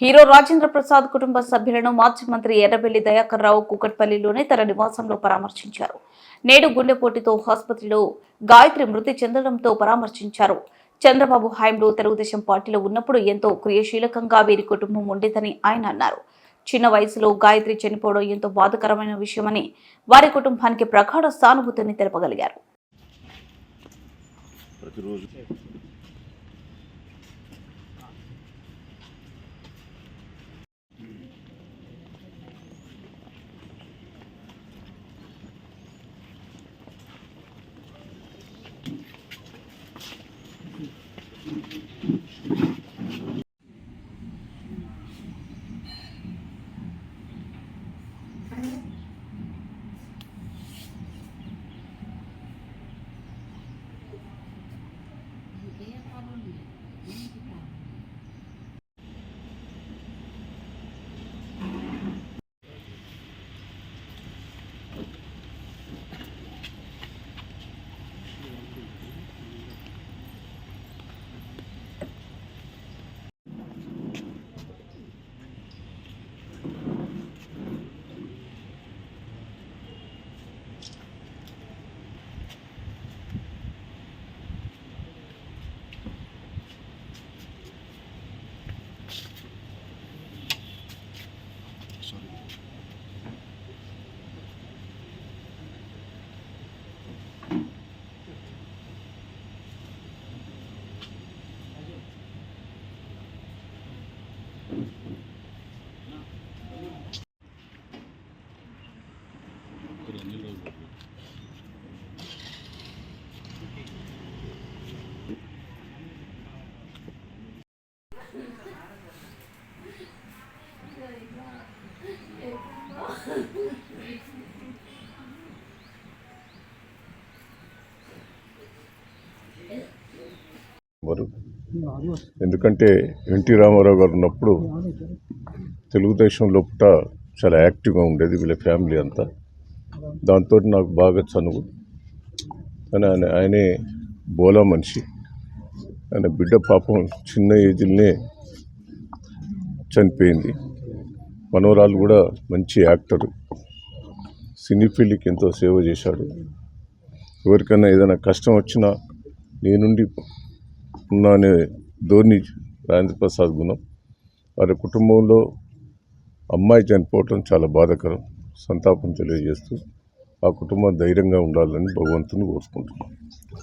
Hero Rajendra Prasad కుటుంబ సభ్యులను మాజీ మంత్రి ఎర్రబెల్లి దయాకర్ రావు కూకట్పల్లిలోని తన నివాసంలో పరామర్శించారు. నేడు గుండెపోటుతో ఆసుపత్రిలో గాయత్రి మృతి చెందడంతో పరామర్శించారు. చంద్రబాబు హయాంలో తెలుగుదేశం పార్టీలో ఉన్నప్పుడు ఎంతో క్రియాశీలకంగా వీరి కుటుంబం ఉండేదని ఆయన అన్నారు. చిన్న వయసులో గాయత్రి చనిపోవడం ఎంతో బాధాకరమైన విషయమని, వారి కుటుంబానికి ప్రగాఢ సానుభూతిని తెలపగలిగారు. ఎందుకంటే ఎన్టీ రామారావు గారు ఉన్నప్పుడు తెలుగుదేశం లోపల చాలా యాక్టివ్గా ఉండేది వీళ్ళ ఫ్యామిలీ అంతా. దాంతో నాకు బాగా చనువు. కానీ ఆయనే బోలా మనిషి. ఆయన బిడ్డ పాపం చిన్న ఏజ్లోనే చనిపోయింది. మనవరాలు కూడా మంచి యాక్టరు, సినీ ఫీల్డ్కి ఎంతో సేవ చేశాడు. ఎవరికైనా ఏదైనా కష్టం వచ్చినా నేనుండి ఉన్నా అనే ధోరణి రాజేంద్ర ప్రసాద్ గుణం. వారి కుటుంబంలో అమ్మాయి చనిపోవటం చాలా బాధాకరం. సంతాపం తెలియజేస్తూ ఆ కుటుంబం ధైర్యంగా ఉండాలని భగవంతుని కోరుకుంటున్నాను.